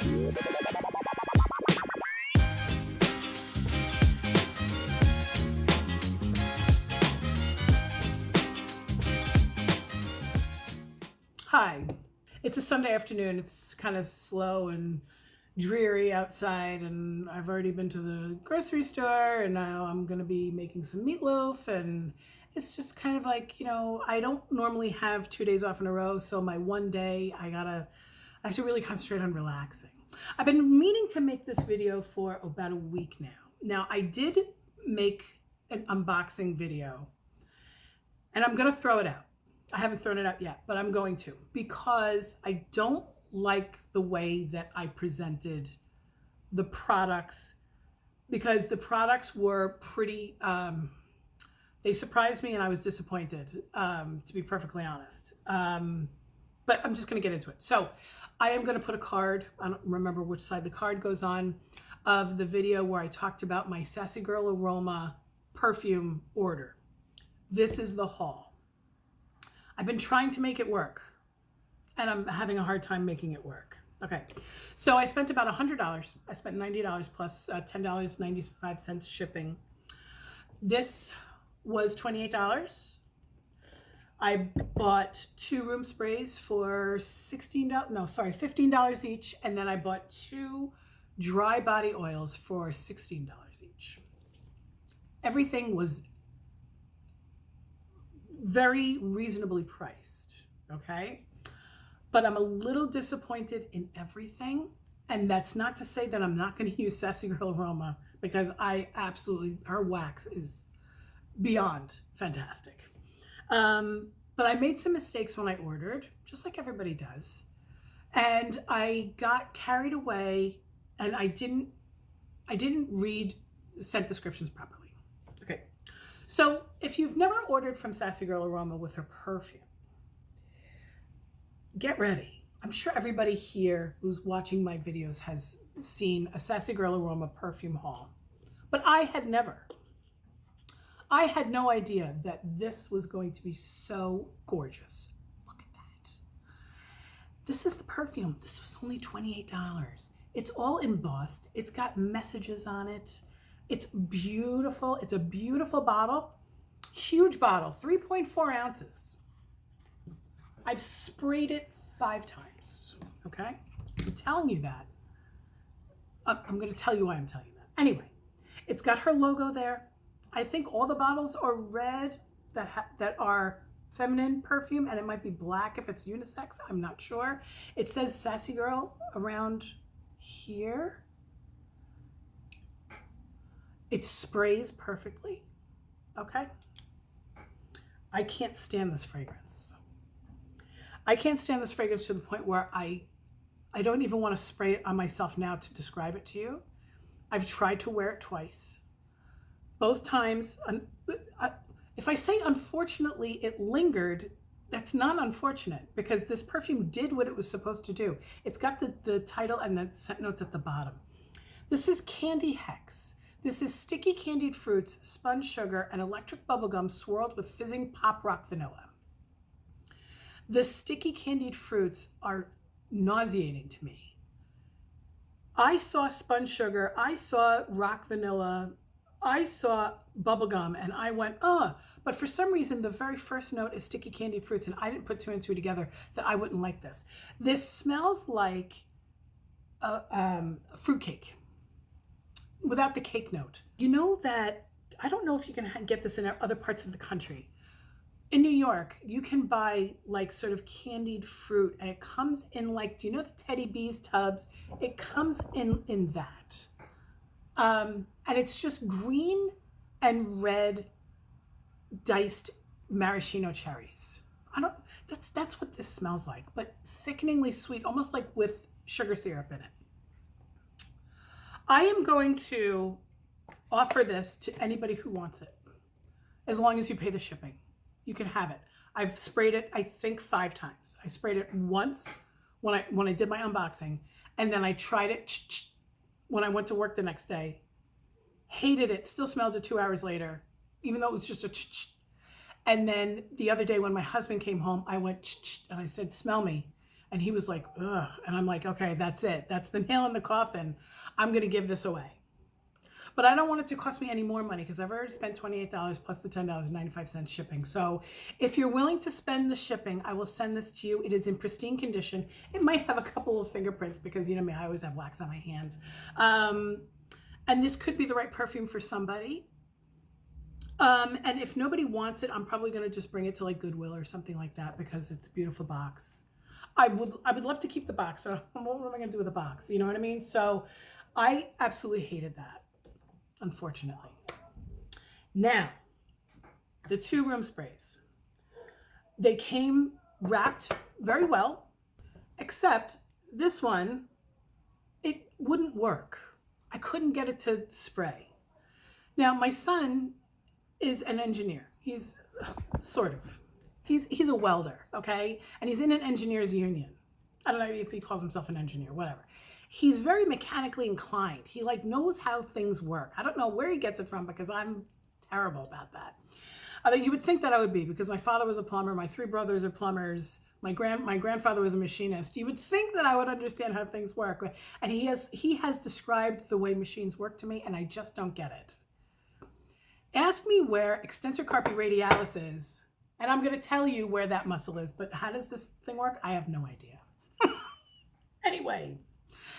Hi, it's a Sunday afternoon. It's kind of slow and dreary outside, and I've already been to the grocery store, and now I'm gonna be making some meatloaf, and it's just kind of like, you know, I don't normally have 2 days off in a row, so my one day I have to really concentrate on relaxing. I've been meaning to make this video for about a week now. Now, I did make an unboxing video, and I'm gonna throw it out. I haven't thrown it out yet, but I'm going to, because I don't like the way that I presented the products, because the products were pretty, they surprised me and I was disappointed, to be perfectly honest. But I'm just going to get into it. So I am going to put a card, I don't remember which side the card goes on, of the video where I talked about my Sassy Girl Aroma perfume order. This is the haul. I've been trying to make it work, and I'm having a hard time making it work. Okay, so I spent about $100. I spent $90 plus $10.95 shipping. This was $28. I bought 2 room sprays for $15 each, and then I bought 2 dry body oils for $16 each. Everything was very reasonably priced, okay? But I'm a little disappointed in everything. And that's not to say that I'm not going to use Sassy Girl Aroma, because her wax is beyond fantastic. But I made some mistakes when I ordered, just like everybody does. And I got carried away, and I didn't read scent descriptions properly. Okay. So if you've never ordered from Sassy Girl Aroma with her perfume, get ready. I'm sure everybody here who's watching my videos has seen a Sassy Girl Aroma perfume haul, but I had never. I had no idea that this was going to be so gorgeous. Look at that. This is the perfume. This was only $28. It's all embossed. It's got messages on it. It's beautiful. It's a beautiful bottle. Huge bottle, 3.4 ounces. I've sprayed it 5 times, okay? I'm telling you that. I'm going to tell you why I'm telling you that. Anyway, it's got her logo there. I think all the bottles are red that are feminine perfume, and it might be black if it's unisex. I'm not sure. It says Sassy Girl around here. It sprays perfectly, okay? I can't stand this fragrance. I can't stand this fragrance to the point where I don't even want to spray it on myself now to describe it to you. I've tried to wear it twice. Both times, if I say unfortunately it lingered, that's not unfortunate, because this perfume did what it was supposed to do. It's got the title and the scent notes at the bottom. This is Candy Hex. This is sticky candied fruits, spun sugar, and electric bubblegum swirled with fizzing pop rock vanilla. The sticky candied fruits are nauseating to me. I saw spun sugar, I saw rock vanilla, I saw bubblegum, and I went, ugh. But for some reason, the very first note is sticky candied fruits, and I didn't put 2 and 2 together that I wouldn't like this. This smells like a fruitcake, without the cake note. You know that, I don't know if you can get this in other parts of the country. In New York, you can buy like sort of candied fruit, and it comes in like, do you know the Teddy Bees tubs? It comes in that. And it's just green and red diced maraschino cherries. That's what this smells like, but sickeningly sweet, almost like with sugar syrup in it. I am going to offer this to anybody who wants it, as long as you pay the shipping. You can have it. I've sprayed it, I think 5 times. I sprayed it once when I did my unboxing, and then I tried it when I went to work the next day. Hated it, still smelled it 2 hours later, even though it was just a And then the other day when my husband came home, I went and I said, smell me. And he was like, ugh. And I'm like, okay, that's it. That's the nail in the coffin. I'm going to give this away. But I don't want it to cost me any more money because I've already spent $28 plus the $10.95 shipping. So if you're willing to spend the shipping, I will send this to you. It is in pristine condition. It might have a couple of fingerprints because you know me, I always have wax on my hands. And this could be the right perfume for somebody. And if nobody wants it, I'm probably going to just bring it to like Goodwill or something like that because it's a beautiful box. I would love to keep the box, but what am I going to do with the box? You know what I mean? So I absolutely hated that, unfortunately. Now, the 2 room sprays. They came wrapped very well, except this one, it wouldn't work. I couldn't get it to spray. Now, my son is an engineer. He's sort of. He's a welder, okay? And he's in an engineer's union. I don't know if he calls himself an engineer, whatever. He's very mechanically inclined. He like knows how things work. I don't know where he gets it from because I'm terrible about that. You would think that I would be because my father was a plumber, my 3 brothers are plumbers, my grandfather was a machinist. You would think that I would understand how things work. And he has described the way machines work to me and I just don't get it. Ask me where extensor carpi radialis is, and I'm going to tell you where that muscle is. But how does this thing work? I have no idea. Anyway,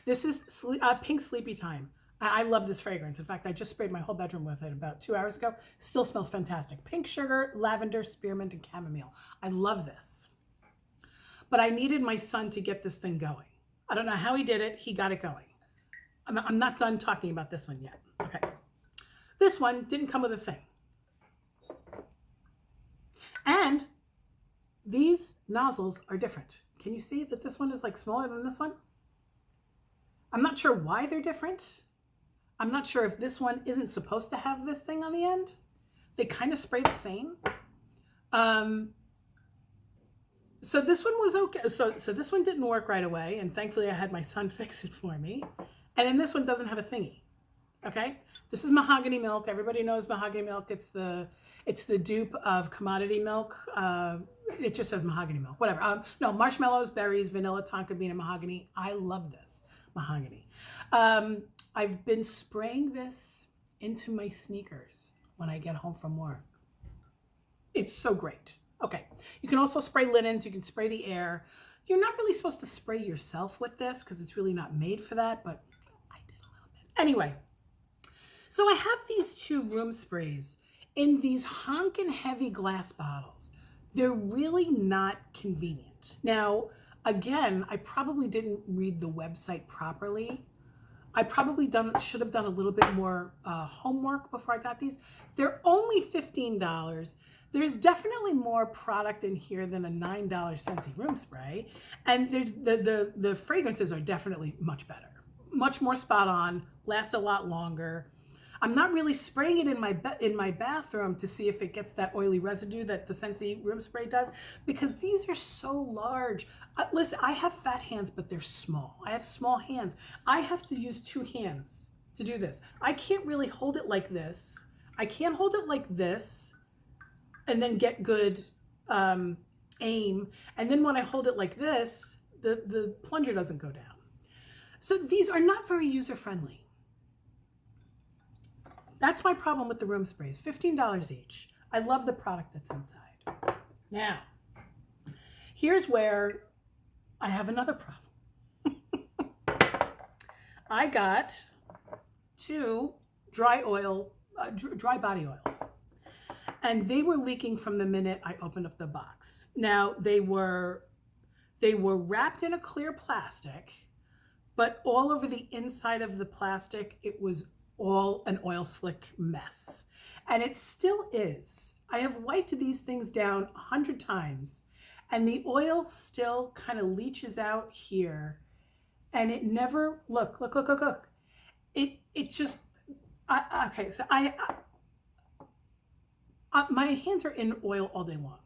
this is Pink Sleepy Time. I love this fragrance. In fact, I just sprayed my whole bedroom with it about 2 hours ago. Still smells fantastic. Pink sugar, lavender, spearmint, and chamomile. I love this. But I needed my son to get this thing going. I don't know how he did it. He got it going. I'm not done talking about this one yet. Okay. This one didn't come with a thing. And these nozzles are different. Can you see that this one is like smaller than this one? I'm not sure why they're different. I'm not sure if this one isn't supposed to have this thing on the end. They kind of spray the same. So this one was okay. So this one didn't work right away. And thankfully I had my son fix it for me. And then this one doesn't have a thingy. Okay. This is mahogany milk. Everybody knows mahogany milk. It's the dupe of commodity milk. It just says mahogany milk, whatever. No, marshmallows, berries, vanilla, tonka bean, and mahogany. I love this mahogany. I've been spraying this into my sneakers when I get home from work. It's so great. Okay. You can also spray linens. You can spray the air. You're not really supposed to spray yourself with this because it's really not made for that, but I did a little bit. Anyway. So I have these 2 room sprays in these honkin' heavy glass bottles. They're really not convenient. Now, again, I probably didn't read the website properly. I probably should have done a little bit more homework before I got these. They're only $15. There's definitely more product in here than a $9 Scentsy room spray. And the fragrances are definitely much better. Much more spot on, last a lot longer. I'm not really spraying it in my bathroom to see if it gets that oily residue that the Scentsy room spray does because these are so large. Listen, I have fat hands, but they're small. I have small hands. I have to use 2 hands to do this. I can't really hold it like this. I can't hold it like this and then get good aim. And then when I hold it like this, the plunger doesn't go down. So these are not very user-friendly. That's my problem with the room sprays. $15 each. I love the product that's inside. Now, here's where I have another problem. I got 2 dry body oils. And they were leaking from the minute I opened up the box. Now, they were wrapped in a clear plastic, but all over the inside of the plastic, it was all an oil slick mess. And it still is. I have wiped these things down 100 times and the oil still kind of leaches out here and it never, look. It just, okay, so my hands are in oil all day long.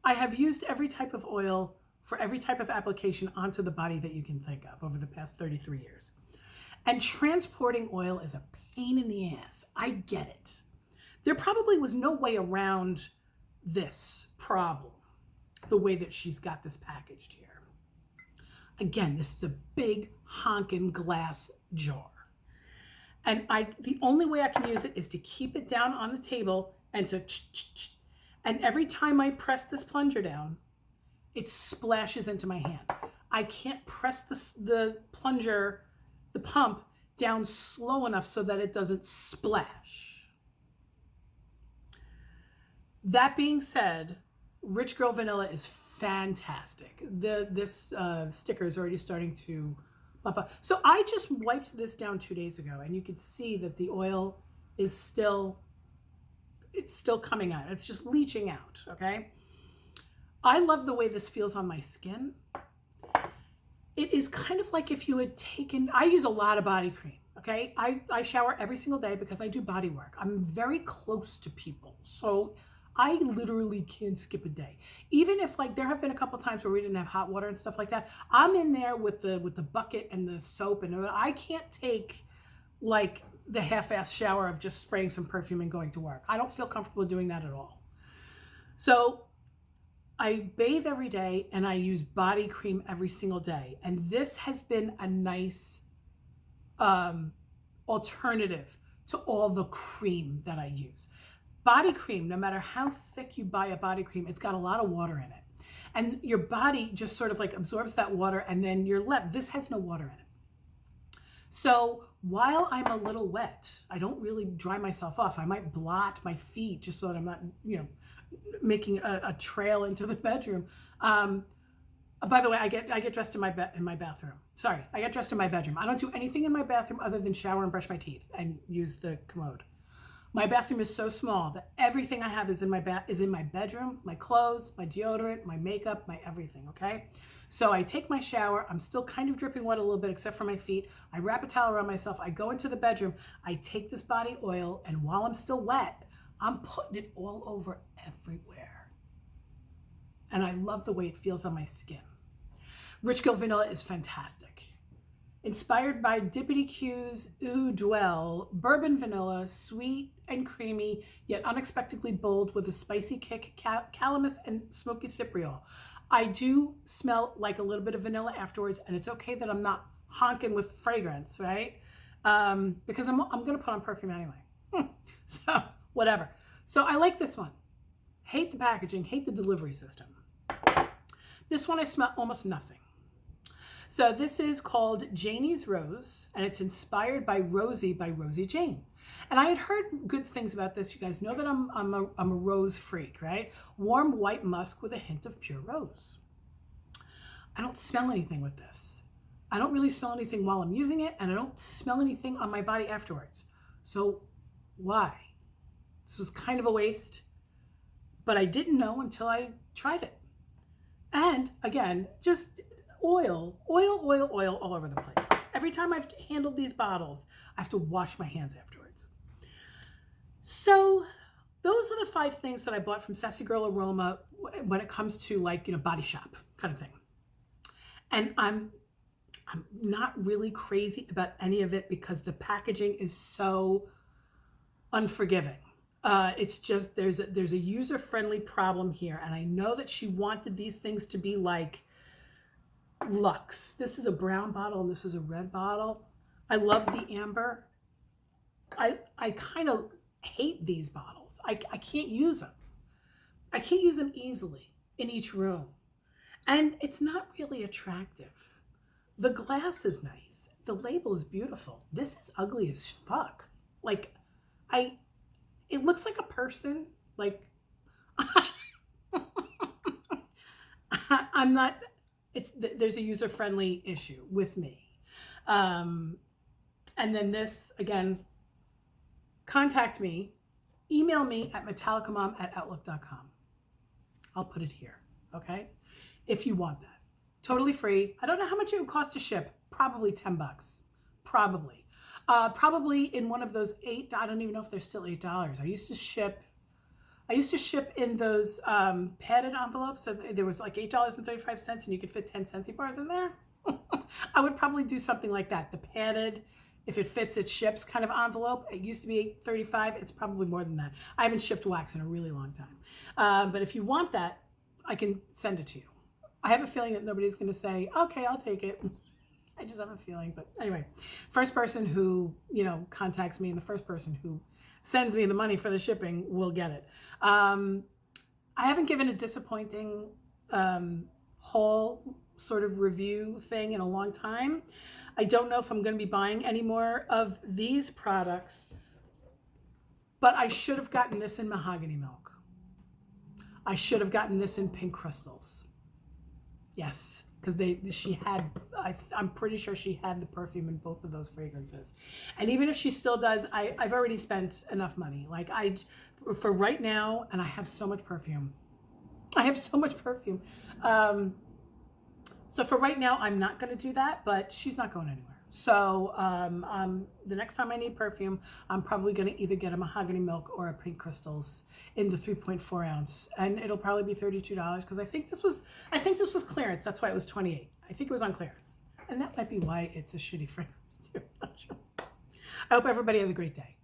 I have used every type of oil for every type of application onto the body that you can think of over the past 33 years. And transporting oil is a pain in the ass. I get it. There probably was no way around this problem the way that she's got this packaged here. Again, this is a big honkin' glass jar. And the only way I can use it is to keep it down on the table and to and every time I press this plunger down, it splashes into my hand. I can't press the plunger, the pump, down slow enough so that it doesn't splash. That being said, Rich Girl Vanilla is fantastic. This sticker is already starting to bump up. So I just wiped this down 2 days ago, and you can see that the oil is still coming out. It's just leaching out, okay? I love the way this feels on my skin. It is kind of like if you had taken, I use a lot of body cream, okay? I shower every single day because I do body work. I'm very close to people, so I literally can't skip a day. Even if, like, there have been a couple times where we didn't have hot water and stuff like that, I'm in there with the bucket and the soap, and I can't take like the half-ass shower of just spraying some perfume and going to work. I don't feel comfortable doing that at all. So I bathe every day and I use body cream every single day. And this has been a nice alternative to all the cream that I use. Body cream, no matter how thick you buy a body cream, it's got a lot of water in it. And your body just sort of like absorbs that water, and then you're left. This has no water in it. So while I'm a little wet, I don't really dry myself off. I might blot my feet just so that I'm not, making a trail into the bedroom. By the way, I get dressed in my bathroom. Sorry, I get dressed in my bedroom. I don't do anything in my bathroom other than shower and brush my teeth and use the commode. My bathroom is so small that everything I have is in my bedroom, my clothes, my deodorant, my makeup, my everything, okay? So I take my shower. I'm still kind of dripping wet a little bit, except for my feet. I wrap a towel around myself. I go into the bedroom. I take this body oil, and while I'm still wet, I'm putting it all over everywhere. And I love the way it feels on my skin. Rich Girl Vanilla is fantastic. Inspired by Dippity Q's Eau Dwell, bourbon vanilla, sweet and creamy, yet unexpectedly bold with a spicy kick, calamus and smoky cypriol. I do smell like a little bit of vanilla afterwards, and it's okay that I'm not honking with fragrance, right? Because I'm going to put on perfume anyway. So, whatever. So I like this one. Hate the packaging, hate the delivery system. This one I smell almost nothing. So this is called Janie's Rose, and it's inspired by Rosie by Rosie Jane. And I had heard good things about this. You guys know that I'm a rose freak, right? Warm white musk with a hint of pure rose. I don't smell anything with this. I don't really smell anything while I'm using it, and I don't smell anything on my body afterwards. So why? This was kind of a waste, but I didn't know until I tried it. And again, just oil all over the place. Every time I've handled these bottles, I have to wash my hands afterwards. So those are the 5 things that I bought from Sassy Girl Aroma when it comes to, like, body shop kind of thing. And I'm not really crazy about any of it because the packaging is so unforgiving. It's just there's a user-friendly problem here, and I know that she wanted these things to be like Luxe. This is a brown bottle and this is a red bottle. I love the amber. I kind of hate these bottles. I can't use them. I can't use them easily in each room. And it's not really attractive. The glass is nice. The label is beautiful. This is ugly as fuck. Like, it looks like a person. Like, I'm not, there's a user-friendly issue with me. And then this, again, contact me, email me at MetallicaMom@outlook.com. I'll put it here, okay? If you want that. Totally free. I don't know how much it would cost to ship. Probably $10. Probably. Probably in one of those I don't even know if they're still $8. I used to ship in those padded envelopes. So there was like $8.35 and you could fit 10 Scentsy bars in there. I would probably do something like that. The padded, if it fits, it ships kind of envelope. It used to be $8.35. It's probably more than that. I haven't shipped wax in a really long time. But if you want that, I can send it to you. I have a feeling that nobody's going to say, okay, I'll take it. I just have a feeling. But anyway, first person who, you know, contacts me and the first person who sends me the money for the shipping will get it. I haven't given a disappointing haul sort of review thing in a long time. I don't know if I'm going to be buying any more of these products, but I should have gotten this in mahogany milk. I should have gotten this in pink crystals. Yes, because she had, I'm pretty sure she had the perfume in both of those fragrances. And even if she still does, I've already spent enough money. Like for right now, and I have so much perfume. I have so much perfume. So for right now, I'm not going to do that, but she's not going anywhere. So the next time I need perfume, I'm probably going to either get a mahogany milk or a pink crystals in the 3.4 ounce, and it'll probably be $32 because I think this was clearance. That's why it was $28. I think it was on clearance, and that might be why it's a shitty fragrance too. I'm not sure. I hope everybody has a great day.